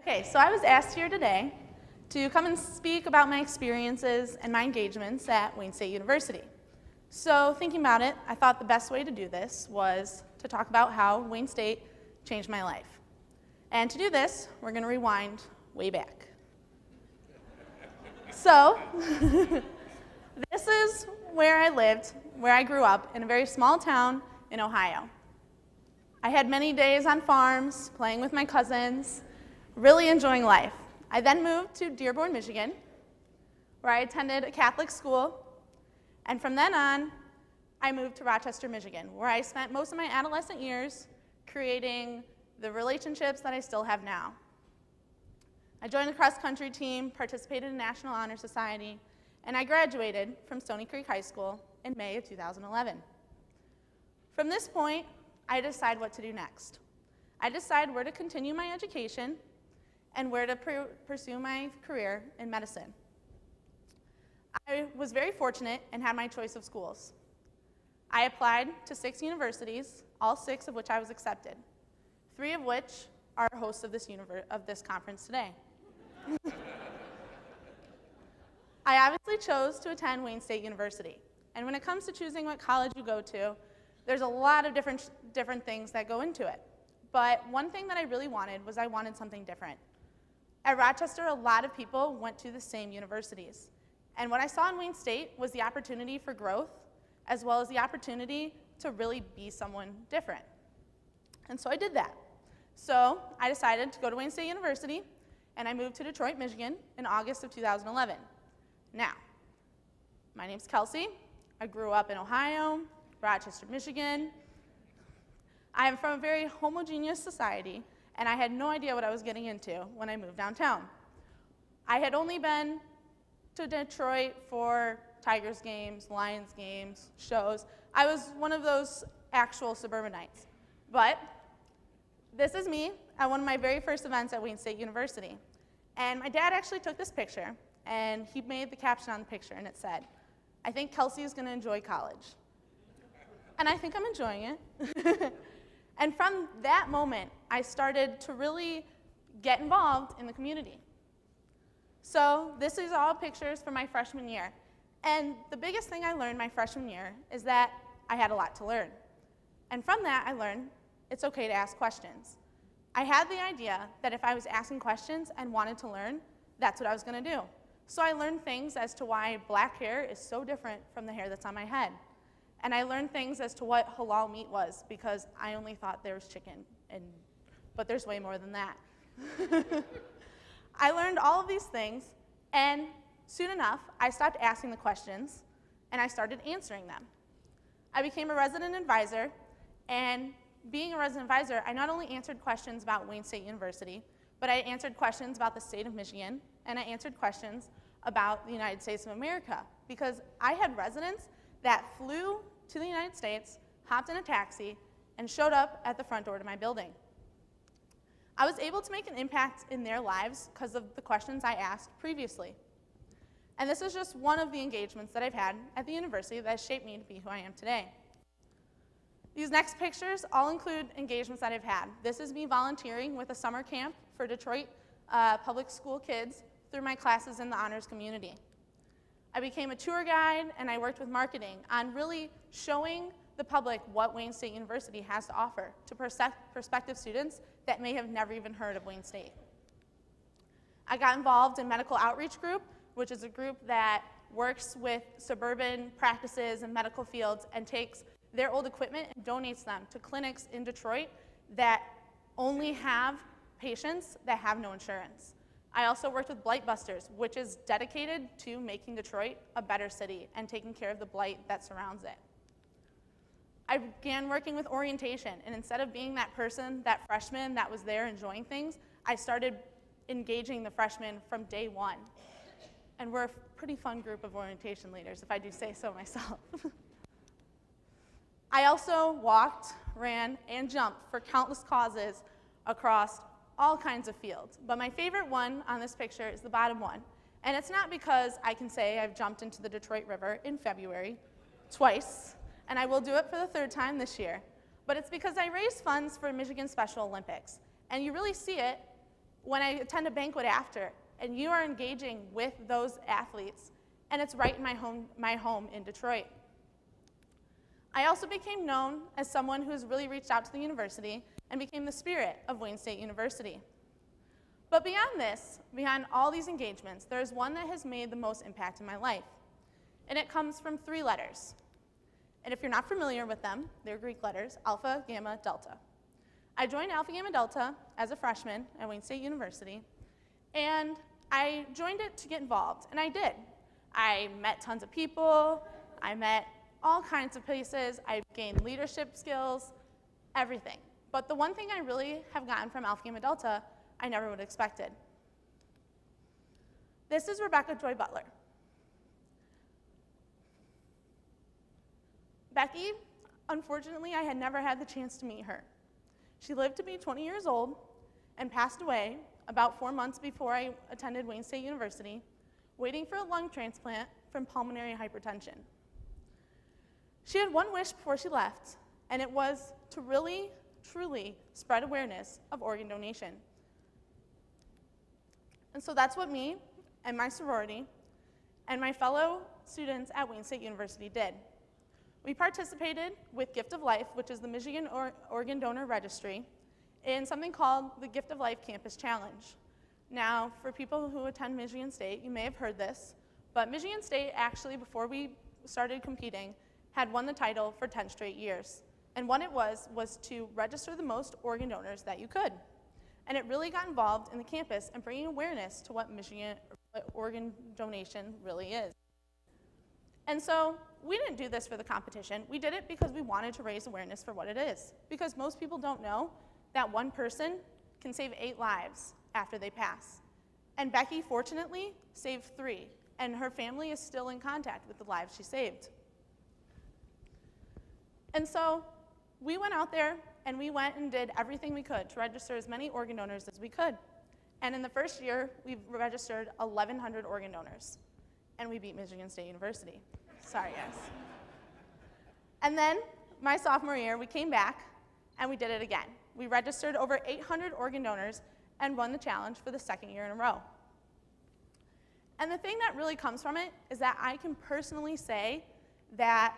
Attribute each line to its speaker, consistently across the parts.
Speaker 1: Okay, so I was asked here today to come and speak about my experiences and my engagements at Wayne State University. So thinking about it, I thought the best way to do this was to talk about how Wayne State changed my life. And to do this, we're going to rewind way back. So this is where I lived, where I grew up, in a very small town in Ohio. I had many days on farms, playing with my cousins, really enjoying life. I then moved to Dearborn, Michigan, where I attended a Catholic school, and from then on, I moved to Rochester, Michigan, where I spent most of my adolescent years creating the relationships that I still have now. I joined the cross-country team, participated in National Honor Society, and I graduated from Stony Creek High School in May of 2011. From this point, I decide what to do next. I decide where to continue my education and where to pursue my career in medicine. I was very fortunate and had my choice of schools. I applied to 6 universities, all 6 of which I was accepted, 3 of which are hosts of this conference today. I obviously chose to attend Wayne State University. And when it comes to choosing what college you go to, there's a lot of different things that go into it. But one thing that I really wanted was I wanted something different. At Rochester, a lot of people went to the same universities. And what I saw in Wayne State was the opportunity for growth, as well as the opportunity to really be someone different. And so I did that. So I decided to go to Wayne State University, and I moved to Detroit, Michigan in August of 2011. Now, my name's Kelsey. I grew up in Ohio, Rochester, Michigan. I am from a very homogeneous society, and I had no idea what I was getting into when I moved downtown. I had only been to Detroit for Tigers games, Lions games, shows. I was one of those actual suburbanites. But this is me at one of my very first events at Wayne State University. And my dad actually took this picture, and he made the caption on the picture, and it said, "I think Kelsey is going to enjoy college." And I think I'm enjoying it. And from that moment, I started to really get involved in the community. So this is all pictures from my freshman year. And the biggest thing I learned my freshman year is that I had a lot to learn. And from that, I learned it's okay to ask questions. I had the idea that if I was asking questions and wanted to learn, that's what I was going to do. So I learned things as to why black hair is so different from the hair that's on my head. And I learned things as to what halal meat was, because I only thought there was chicken, but there's way more than that. I learned all of these things, and soon enough, I stopped asking the questions, and I started answering them. I became a resident advisor, and being a resident advisor, I not only answered questions about Wayne State University, but I answered questions about the state of Michigan, and I answered questions about the United States of America, because I had residents that flew to the United States, hopped in a taxi, and showed up at the front door to my building. I was able to make an impact in their lives because of the questions I asked previously. And this is just one of the engagements that I've had at the university that has shaped me to be who I am today. These next pictures all include engagements that I've had. This is me volunteering with a summer camp for Detroit public school kids through my classes in the honors community. I became a tour guide, and I worked with marketing on really showing the public what Wayne State University has to offer to prospective students that may have never even heard of Wayne State. I got involved in Medical Outreach Group, which is a group that works with suburban practices and medical fields and takes their old equipment and donates them to clinics in Detroit that only have patients that have no insurance. I also worked with Blight Busters, which is dedicated to making Detroit a better city and taking care of the blight that surrounds it. I began working with orientation, and instead of being that person, that freshman that was there enjoying things, I started engaging the freshmen from day one. And we're a pretty fun group of orientation leaders, if I do say so myself. I also walked, ran, and jumped for countless causes across all kinds of fields. But my favorite one on this picture is the bottom one. And it's not because I can say I've jumped into the Detroit River in February twice, and I will do it for the 3rd time this year. But it's because I raised funds for Michigan Special Olympics. And you really see it when I attend a banquet after, and you are engaging with those athletes, and it's right in my home in Detroit. I also became known as someone who's really reached out to the university and became the spirit of Wayne State University. But beyond this, beyond all these engagements, there's one that has made the most impact in my life, and it comes from 3 letters. And if you're not familiar with them, they're Greek letters, Alpha, Gamma, Delta. I joined Alpha Gamma Delta as a freshman at Wayne State University, and I joined it to get involved, and I did. I met tons of people, I met all kinds of places, I gained leadership skills, everything. But the one thing I really have gotten from Alpha Gamma Delta, I never would have expected. This is Rebecca Joy Butler. Becky, unfortunately, I had never had the chance to meet her. She lived to be 20 years old and passed away about 4 months before I attended Wayne State University, waiting for a lung transplant from pulmonary hypertension. She had one wish before she left, and it was to really, truly spread awareness of organ donation. And so that's what me and my sorority and my fellow students at Wayne State University did. We participated with Gift of Life, which is the Michigan Organ Donor Registry, in something called the Gift of Life Campus Challenge. Now, for people who attend Michigan State, you may have heard this, but Michigan State actually, before we started competing, had won the title for 10 straight years. And what it was to register the most organ donors that you could. And it really got involved in the campus and bringing awareness to what Michigan organ donation really is. And so we didn't do this for the competition. We did it because we wanted to raise awareness for what it is. Because most people don't know that one person can save 8 lives after they pass. And Becky, fortunately, saved 3. And her family is still in contact with the lives she saved. And so we went out there and we went and did everything we could to register as many organ donors as we could. And in the first year, we registered 1,100 organ donors. And we beat Michigan State University. Sorry, guys. And then, my sophomore year, we came back and we did it again. We registered over 800 organ donors and won the challenge for the 2nd year in a row. And the thing that really comes from it is that I can personally say that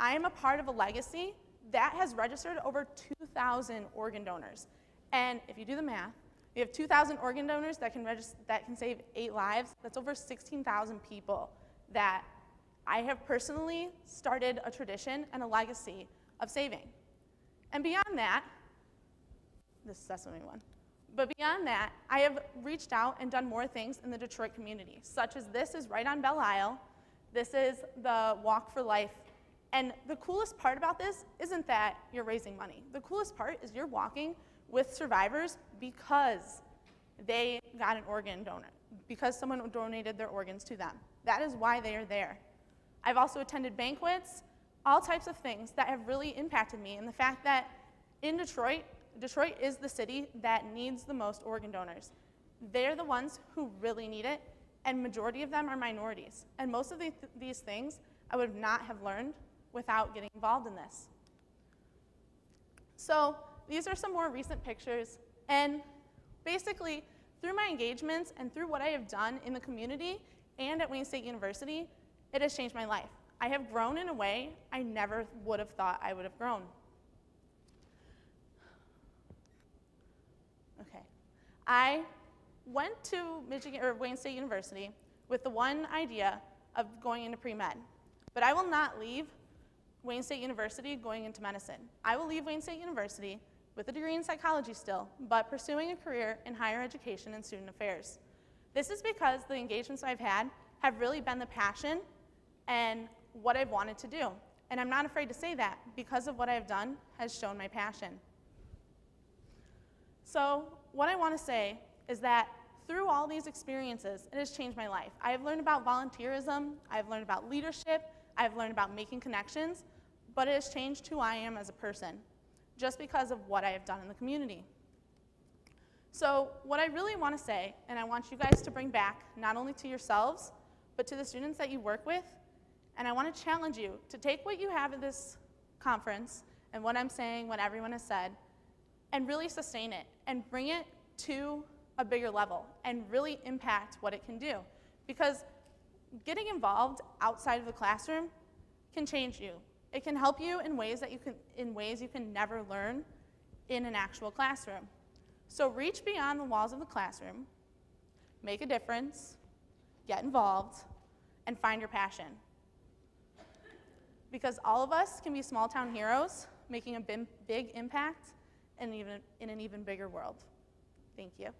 Speaker 1: I am a part of a legacy that has registered over 2,000 organ donors. And if you do the math, you have 2,000 organ donors that can save 8 lives. That's over 16,000 people that I have personally started a tradition and a legacy of saving. And beyond that, this is Sesame one. But beyond that, I have reached out and done more things in the Detroit community, such as this is right on Belle Isle. This is the Walk for Life. And the coolest part about this isn't that you're raising money. The coolest part is you're walking with survivors because they got an organ donor, because someone donated their organs to them. That is why they are there. I've also attended banquets, all types of things that have really impacted me, and the fact that in Detroit is the city that needs the most organ donors. They're the ones who really need it, and majority of them are minorities. And most of these things I would not have learned without getting involved in this. So these are some more recent pictures, and basically through my engagements and through what I have done in the community and at Wayne State University, it has changed my life. I have grown in a way I never would have thought I would have grown. Okay, I went to Wayne State University with the one idea of going into pre-med, but I will not leave Wayne State University going into medicine. I will leave Wayne State University with a degree in psychology still, but pursuing a career in higher education and student affairs. This is because the engagements I've had have really been the passion and what I've wanted to do. And I'm not afraid to say that because of what I've done has shown my passion. So what I want to say is that through all these experiences, it has changed my life. I have learned about volunteerism, I've learned about leadership, I've learned about making connections, but it has changed who I am as a person, just because of what I have done in the community. So what I really want to say, and I want you guys to bring back, not only to yourselves, but to the students that you work with, and I want to challenge you to take what you have at this conference, and what I'm saying, what everyone has said, and really sustain it, and bring it to a bigger level and really impact what it can do. Because getting involved outside of the classroom can change you. It can help you in ways you can never learn in an actual classroom. So reach beyond the walls of the classroom, make a difference, get involved, and find your passion. Because all of us can be small town heroes, making a big impact in an even bigger world. Thank you.